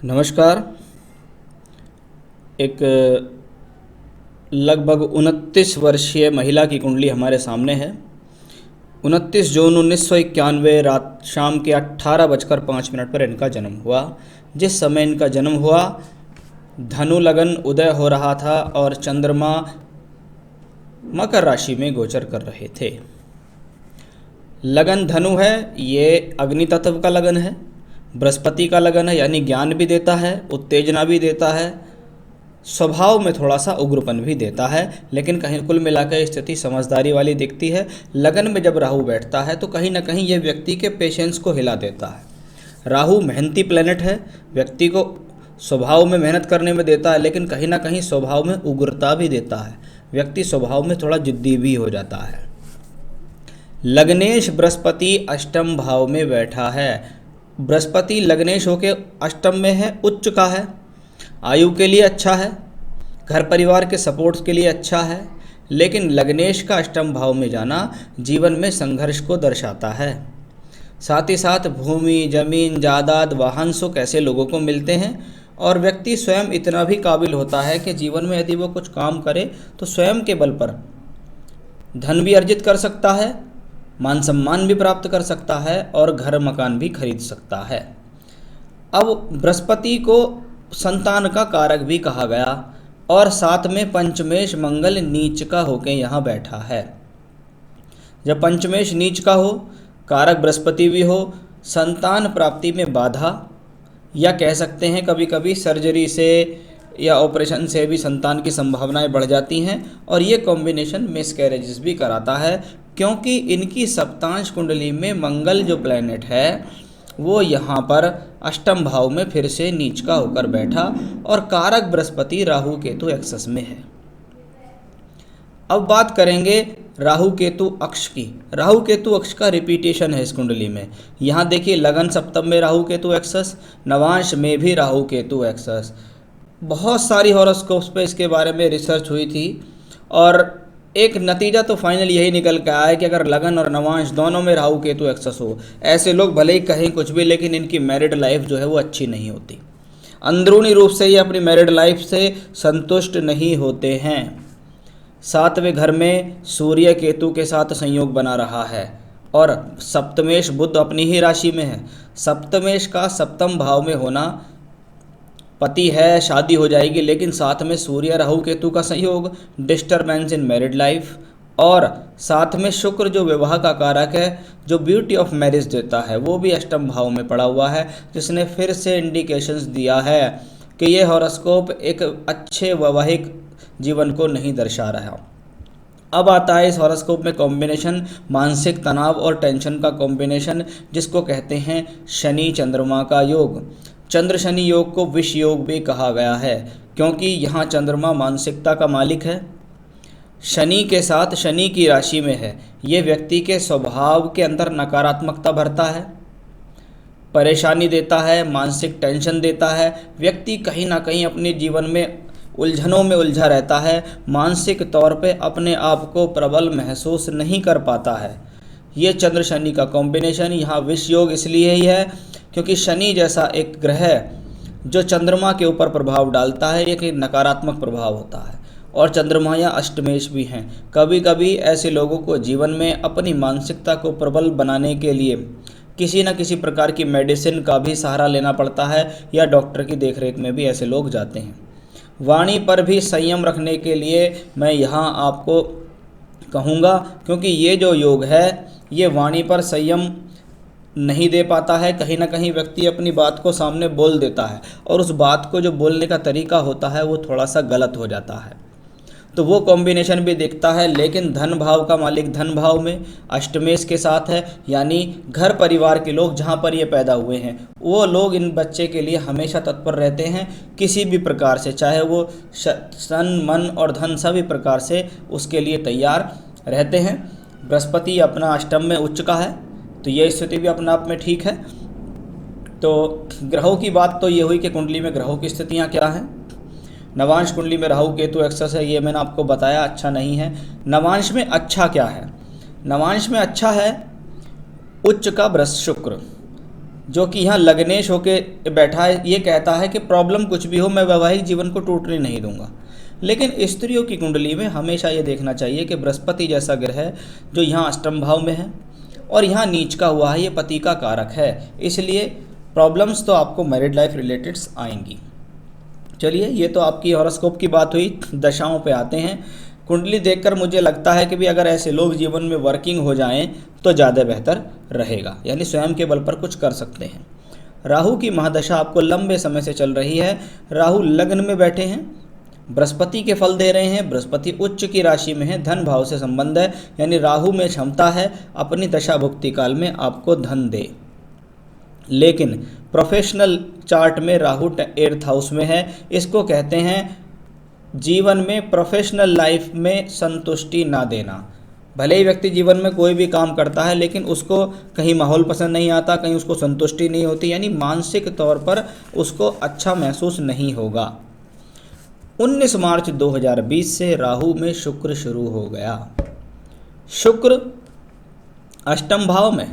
नमस्कार। एक लगभग 29 वर्षीय महिला की कुंडली हमारे सामने है। 29 जून 1991 रात शाम के 18:05 पर इनका जन्म हुआ। जिस समय इनका जन्म हुआ धनु लगन उदय हो रहा था और चंद्रमा मकर राशि में गोचर कर रहे थे। लगन धनु है, ये अग्नि तत्व का लगन है, बृहस्पति का लगन है, यानी ज्ञान भी देता है, उत्तेजना भी देता है, स्वभाव में थोड़ा सा उग्रपन भी देता है, लेकिन कहीं कुल मिलाकर स्थिति समझदारी वाली दिखती है। लगन में जब राहु बैठता है तो कहीं ना कहीं ये व्यक्ति के पेशेंस को हिला देता है। राहु मेहनती प्लेनेट है, व्यक्ति को स्वभाव में मेहनत करने में देता है, लेकिन कहीं ना कहीं स्वभाव में उग्रता भी देता है। व्यक्ति स्वभाव में थोड़ा जिद्दी भी हो जाता है। लग्नेश बृहस्पति अष्टम भाव में बैठा है। बृहस्पति लग्नेश होके अष्टम में है, उच्च का है, आयु के लिए अच्छा है, घर परिवार के सपोर्ट के लिए अच्छा है, लेकिन लग्नेश का अष्टम भाव में जाना जीवन में संघर्ष को दर्शाता है। साथ ही साथ भूमि, जमीन, जायदाद, वाहन सुख ऐसे लोगों को मिलते हैं और व्यक्ति स्वयं इतना भी काबिल होता है कि जीवन में यदि वो कुछ काम करे तो स्वयं के बल पर धन भी अर्जित कर सकता है, मान सम्मान भी प्राप्त कर सकता है और घर मकान भी खरीद सकता है। अब बृहस्पति को संतान का कारक भी कहा गया और साथ में पंचमेश मंगल नीच का होके यहाँ बैठा है। जब पंचमेश नीच का हो, कारक बृहस्पति भी हो, संतान प्राप्ति में बाधा या कह सकते हैं कभी कभी सर्जरी से या ऑपरेशन से भी संतान की संभावनाएं बढ़ जाती हैं और ये कॉम्बिनेशन मिसकैरेजेस भी कराता है, क्योंकि इनकी सप्तांश कुंडली में मंगल जो प्लैनेट है वो यहाँ पर अष्टम भाव में फिर से नीच का होकर बैठा और कारक बृहस्पति राहु केतु एक्सेस में है। अब बात करेंगे राहु केतु अक्ष की। राहु केतु अक्ष का रिपीटेशन है इस कुंडली में। यहाँ देखिए लगन सप्तम में राहु केतु एक्सेस, नवांश में भी राहु केतु एक्सेस। बहुत सारी हॉरोस्कोप्स पे इसके बारे में रिसर्च हुई थी और एक नतीजा तो फाइनल यही निकल के आया कि अगर लगन और नवांश दोनों में राहु केतु एक्सेस हो, ऐसे लोग भले ही कहें कुछ भी, लेकिन इनकी मैरिड लाइफ जो है वो अच्छी नहीं होती। अंदरूनी रूप से ये अपनी मैरिड लाइफ से संतुष्ट नहीं होते हैं। सातवें घर में सूर्य केतु के साथ संयोग बना रहा है और सप्तमेश बुध अपनी ही राशि में है। सप्तमेश का सप्तम भाव में होना, पति है, शादी हो जाएगी, लेकिन साथ में सूर्य राहु केतु का संयोग, डिस्टर्बेंस इन मैरिड लाइफ और साथ में शुक्र जो विवाह का कारक है, जो ब्यूटी ऑफ मैरिज देता है, वो भी अष्टम भाव में पड़ा हुआ है, जिसने फिर से इंडिकेशंस दिया है कि ये हॉरोस्कोप एक अच्छे वैवाहिक जीवन को नहीं दर्शा रहा। अब आता है इस हॉरोस्कोप में कॉम्बिनेशन मानसिक तनाव और टेंशन का कॉम्बिनेशन, जिसको कहते हैं शनि चंद्रमा का योग। चंद्र शनि योग को विष योग भी कहा गया है, क्योंकि यहाँ चंद्रमा मानसिकता का मालिक है, शनि के साथ शनि की राशि में है। ये व्यक्ति के स्वभाव के अंदर नकारात्मकता भरता है, परेशानी देता है, मानसिक टेंशन देता है। व्यक्ति कहीं ना कहीं अपने जीवन में उलझनों में उलझा रहता है, मानसिक तौर पे अपने आप को प्रबल महसूस नहीं कर पाता है। ये चंद्र शनि का कॉम्बिनेशन यहाँ विष योग इसलिए ही है क्योंकि शनि जैसा एक ग्रह जो चंद्रमा के ऊपर प्रभाव डालता है, एक नकारात्मक प्रभाव होता है और चंद्रमा या अष्टमेश भी हैं। कभी कभी ऐसे लोगों को जीवन में अपनी मानसिकता को प्रबल बनाने के लिए किसी न किसी प्रकार की मेडिसिन का भी सहारा लेना पड़ता है या डॉक्टर की देखरेख में भी ऐसे लोग जाते हैं। वाणी पर भी संयम रखने के लिए मैं यहाँ आपको कहूँगा, क्योंकि ये जो योग है ये वाणी पर संयम नहीं दे पाता है। कहीं ना कहीं व्यक्ति अपनी बात को सामने बोल देता है और उस बात को जो बोलने का तरीका होता है वो थोड़ा सा गलत हो जाता है, तो वो कॉम्बिनेशन भी दिखता है। लेकिन धन भाव का मालिक धन भाव में अष्टमेश के साथ है, यानी घर परिवार के लोग जहाँ पर ये पैदा हुए हैं वो लोग इन बच्चे के लिए हमेशा तत्पर रहते हैं, किसी भी प्रकार से, चाहे वो तन मन और धन सभी प्रकार से उसके लिए तैयार रहते हैं। बृहस्पति अपना अष्टम में उच्च का है, तो ये स्थिति भी अपने आप में ठीक है। तो ग्रहों की बात तो ये हुई कि कुंडली में ग्रहों की स्थितियाँ क्या हैं। नवांश कुंडली में राहु केतु एक्सेस है, ये मैंने आपको बताया, अच्छा नहीं है। नवांश में अच्छा क्या है? नवांश में अच्छा है उच्च का शुक्र, जो कि यहाँ लग्नेश होके बैठा है, ये कहता है कि प्रॉब्लम कुछ भी हो मैं वैवाहिक जीवन को टूटने नहीं दूंगा। लेकिन स्त्रियों की कुंडली में हमेशा ये देखना चाहिए कि बृहस्पति जैसा ग्रह है जो यहाँ अष्टम भाव में है और यहाँ नीच का हुआ है, ये पति का कारक है, इसलिए प्रॉब्लम्स तो आपको मैरिड लाइफ रिलेटेड्स आएंगी। चलिए, ये तो आपकी हॉरोस्कोप की बात हुई। दशाओं पे आते हैं। कुंडली देखकर मुझे लगता है कि भी अगर ऐसे लोग जीवन में वर्किंग हो जाएं तो ज़्यादा बेहतर रहेगा, यानी स्वयं के बल पर कुछ कर सकते हैं। राहु की महादशा आपको लंबे समय से चल रही है। राहु लग्न में बैठे हैं, बृहस्पति के फल दे रहे हैं, बृहस्पति उच्च की राशि में है, धन भाव से संबंध है, यानी राहु में क्षमता है अपनी दशा भुक्ति काल में आपको धन दे। लेकिन प्रोफेशनल चार्ट में राहु 8th हाउस में है, इसको कहते हैं जीवन में प्रोफेशनल लाइफ में संतुष्टि ना देना। भले ही व्यक्ति जीवन में कोई भी काम करता है लेकिन उसको कहीं माहौल पसंद नहीं आता, कहीं उसको संतुष्टि नहीं होती, यानी मानसिक तौर पर उसको अच्छा महसूस नहीं होगा। 19 मार्च 2020 से राहु में शुक्र शुरू हो गया। शुक्र अष्टम भाव में,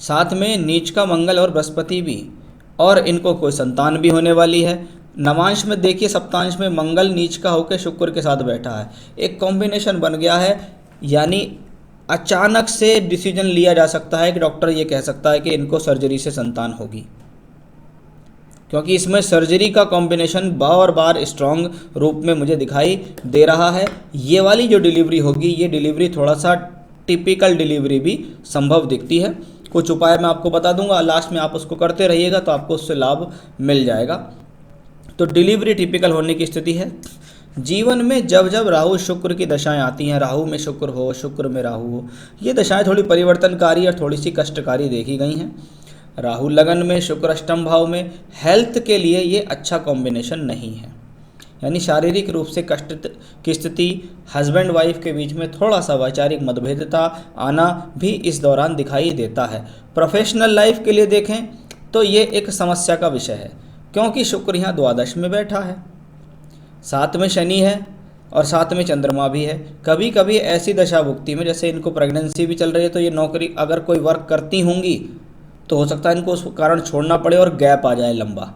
साथ में नीच का मंगल और बृहस्पति भी, और इनको कोई संतान भी होने वाली है। नवांश में देखिए, सप्तांश में मंगल नीच का होकर शुक्र के साथ बैठा है, एक कॉम्बिनेशन बन गया है, यानी अचानक से डिसीजन लिया जा सकता है कि डॉक्टर ये कह सकता है कि इनको सर्जरी से संतान होगी, क्योंकि इसमें सर्जरी का कॉम्बिनेशन बार बार स्ट्रॉन्ग रूप में मुझे दिखाई दे रहा है। ये वाली जो डिलीवरी होगी, ये डिलीवरी थोड़ा सा टिपिकल डिलीवरी भी संभव दिखती है। कुछ उपाय मैं आपको बता दूंगा, लास्ट में आप उसको करते रहिएगा तो आपको उससे लाभ मिल जाएगा। तो डिलीवरी टिपिकल होने की स्थिति है। जीवन में जब जब राहु शुक्र की दशाएं आती हैं, राहु में शुक्र हो, शुक्र में राहु हो, ये दशाएं थोड़ी परिवर्तनकारी और थोड़ी सी कष्टकारी देखी गई हैं। राहु लगन में, शुक्र अष्टम भाव में, हेल्थ के लिए ये अच्छा कॉम्बिनेशन नहीं है, यानी शारीरिक रूप से कष्ट की स्थिति, हस्बैंड वाइफ के बीच में थोड़ा सा वैचारिक मतभेदता आना भी इस दौरान दिखाई देता है। प्रोफेशनल लाइफ के लिए देखें तो ये एक समस्या का विषय है, क्योंकि शुक्र यहाँ द्वादश में बैठा है, साथ में शनि है और साथ में चंद्रमा भी है। कभी कभी ऐसी दशा भुक्ति में, जैसे इनको प्रेगनेंसी भी चल रही है, तो ये नौकरी अगर कोई वर्क करती होंगी तो हो सकता है इनको उस कारण छोड़ना पड़े और गैप आ जाए लंबा,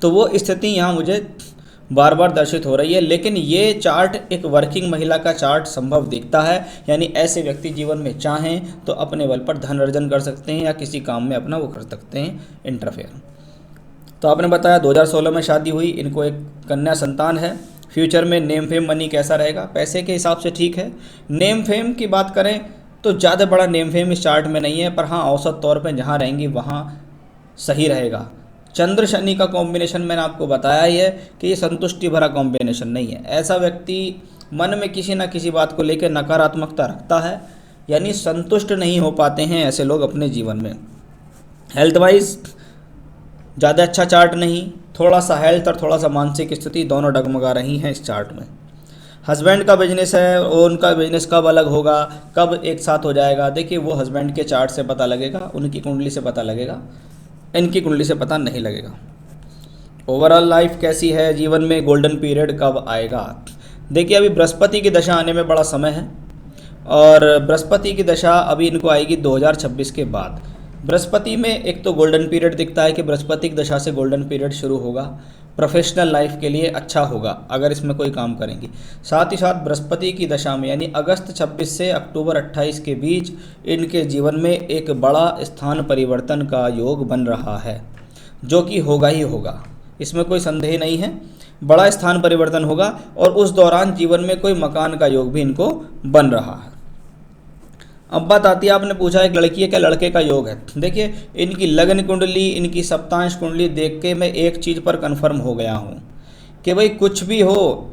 तो वो स्थिति यहाँ मुझे बार बार दर्शित हो रही है। लेकिन ये चार्ट एक वर्किंग महिला का चार्ट संभव दिखता है, यानी ऐसे व्यक्ति जीवन में चाहें तो अपने बल पर धन अर्जन कर सकते हैं या किसी काम में अपना वो कर सकते हैं इंटरफेयर। तो आपने बताया 2016 में शादी हुई, इनको एक कन्या संतान है। फ्यूचर में नेम फेम मनी कैसा रहेगा? पैसे के हिसाब से ठीक है। नेम फेम की बात करें तो ज़्यादा बड़ा नेम फेम इस चार्ट में नहीं है, पर हाँ औसत तौर पे जहाँ रहेंगी वहाँ सही रहेगा। चंद्र शनि का कॉम्बिनेशन मैंने आपको बताया ही है कि ये संतुष्टि भरा कॉम्बिनेशन नहीं है। ऐसा व्यक्ति मन में किसी न किसी बात को लेकर नकारात्मकता रखता है, यानी संतुष्ट नहीं हो पाते हैं ऐसे लोग अपने जीवन में। हेल्थ वाइज ज़्यादा अच्छा चार्ट नहीं, थोड़ा सा हेल्थ और थोड़ा सा मानसिक स्थिति दोनों डगमगा रही हैं इस चार्ट में। हस्बैंड का बिजनेस है और उनका बिजनेस कब अलग होगा, कब एक साथ हो जाएगा, देखिए वो हस्बैंड के चार्ट से पता लगेगा, उनकी कुंडली से पता लगेगा, इनकी कुंडली से पता नहीं लगेगा। ओवरऑल लाइफ कैसी है, जीवन में गोल्डन पीरियड कब आएगा? देखिए अभी बृहस्पति की दशा आने में बड़ा समय है, और बृहस्पति की दशा अभी इनको आएगी 2026 के बाद। बृहस्पति में एक तो गोल्डन पीरियड दिखता है कि बृहस्पति की दशा से गोल्डन पीरियड शुरू होगा, प्रोफेशनल लाइफ के लिए अच्छा होगा अगर इसमें कोई काम करेंगी। साथ ही साथ बृहस्पति की दशा में यानी अगस्त 26 से अक्टूबर 28 के बीच इनके जीवन में एक बड़ा स्थान परिवर्तन का योग बन रहा है, जो कि होगा ही होगा, इसमें कोई संदेह नहीं है। बड़ा स्थान परिवर्तन होगा और उस दौरान जीवन में कोई मकान का योग भी इनको बन रहा है। अब बात आती है, आपने पूछा एक लड़की है क्या लड़के का योग है? देखिए इनकी लग्न कुंडली, इनकी सप्तांश कुंडली देख के मैं एक चीज़ पर कंफर्म हो गया हूँ कि भाई कुछ भी हो,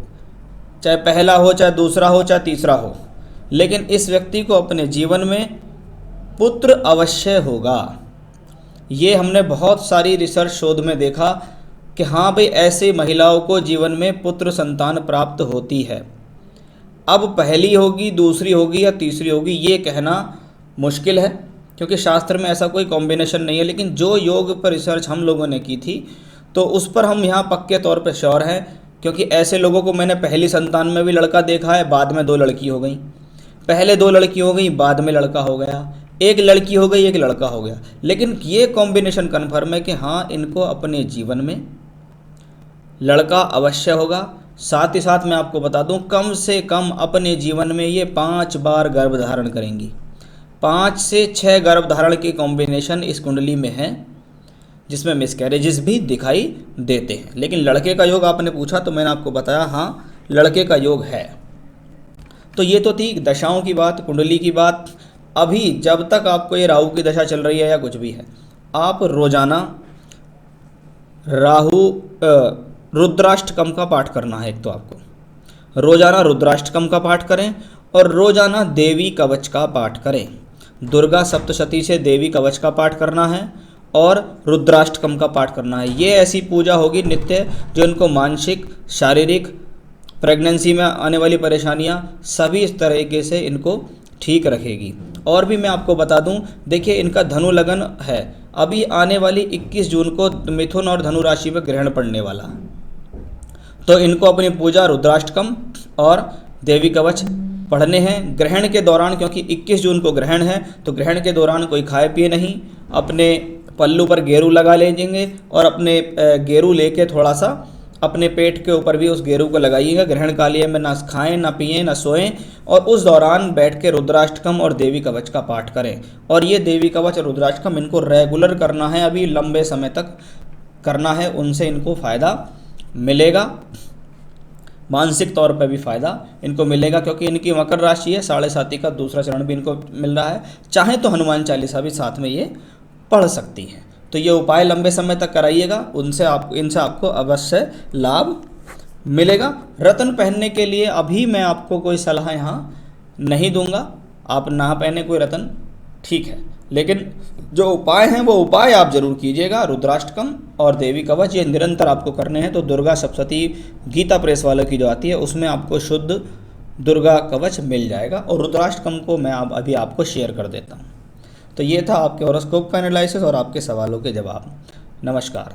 चाहे पहला हो, चाहे दूसरा हो, चाहे तीसरा हो, लेकिन इस व्यक्ति को अपने जीवन में पुत्र अवश्य होगा। ये हमने बहुत सारी रिसर्च शोध में देखा कि हाँ भाई ऐसे महिलाओं को जीवन में पुत्र संतान प्राप्त होती है। अब पहली होगी, दूसरी होगी या तीसरी होगी ये कहना मुश्किल है, क्योंकि शास्त्र में ऐसा कोई कॉम्बिनेशन नहीं है। लेकिन जो योग पर रिसर्च हम लोगों ने की थी तो उस पर हम यहाँ पक्के तौर पर श्योर हैं, क्योंकि ऐसे लोगों को मैंने पहली संतान में भी लड़का देखा है, बाद में 2 लड़की हो गई, पहले 2 लड़की हो गई, बाद में लड़का हो गया, एक लड़की हो गई, एक लड़का हो गया, लेकिन ये कॉम्बिनेशन कन्फर्म है कि हाँ इनको अपने जीवन में लड़का अवश्य होगा। साथ ही साथ मैं आपको बता दूं, कम से कम अपने जीवन में ये 5 बार गर्भ धारण करेंगी। 5 से 6 गर्भ धारण की कॉम्बिनेशन इस कुंडली में है, जिसमें मिसकैरेजेस भी दिखाई देते हैं। लेकिन लड़के का योग आपने पूछा तो मैंने आपको बताया हाँ लड़के का योग है। तो ये तो थी दशाओं की बात, कुंडली की बात। अभी जब तक आपको ये राहु की दशा चल रही है या कुछ भी है, आप रोजाना रुद्राष्टकम का पाठ करना है। एक तो आपको रोजाना रुद्राष्टकम का पाठ करें और रोजाना देवी कवच का पाठ करें। दुर्गा सप्तशती से देवी कवच का पाठ करना है और रुद्राष्टकम का पाठ करना है। ये ऐसी पूजा होगी नित्य जो इनको मानसिक, शारीरिक, प्रेगनेंसी में आने वाली परेशानियां सभी इस तरीके से इनको ठीक रखेगी। और भी मैं आपको बता दूं, देखिए इनका धनु लगन है, अभी आने वाली 21 जून को मिथुन और धनु राशि में ग्रहण पड़ने वाला, तो इनको अपनी पूजा रुद्राष्टकम और देवी कवच पढ़ने हैं ग्रहण के दौरान। क्योंकि 21 जून को ग्रहण है, तो ग्रहण के दौरान कोई खाए पिए नहीं, अपने पल्लू पर गेरू लगा लेंगे और अपने गेरू लेके थोड़ा सा अपने पेट के ऊपर भी उस गेरू को लगाइएगा। ग्रहण कालीय में ना खाएं, ना पिएं, ना सोएं, और उस दौरान बैठ के रुद्राष्टकम और देवी कवच का पाठ करें। और ये देवी कवच और रुद्राष्टकम इनको रेगुलर करना है, अभी लंबे समय तक करना है, उनसे इनको फ़ायदा मिलेगा। मानसिक तौर पर भी फ़ायदा इनको मिलेगा, क्योंकि इनकी मकर राशि है, 7.5 का दूसरा चरण भी इनको मिल रहा है। चाहे तो हनुमान चालीसा भी साथ में ये पढ़ सकती हैं। तो ये उपाय लंबे समय तक कराइएगा, इनसे आपको अवश्य लाभ मिलेगा। रत्न पहनने के लिए अभी मैं आपको कोई सलाह यहाँ नहीं दूंगा, आप ना पहने कोई रत्न, ठीक है, लेकिन जो उपाय हैं वो उपाय आप जरूर कीजिएगा। रुद्राष्टकम और देवी कवच ये निरंतर आपको करने हैं। तो दुर्गा सप्तशती गीता प्रेस वालों की जो आती है उसमें आपको शुद्ध दुर्गा कवच मिल जाएगा, और रुद्राष्टकम को मैं अभी आपको शेयर कर देता हूँ। तो ये था आपके हॉरोस्कोप का एनालिसिस और आपके सवालों के जवाब। नमस्कार।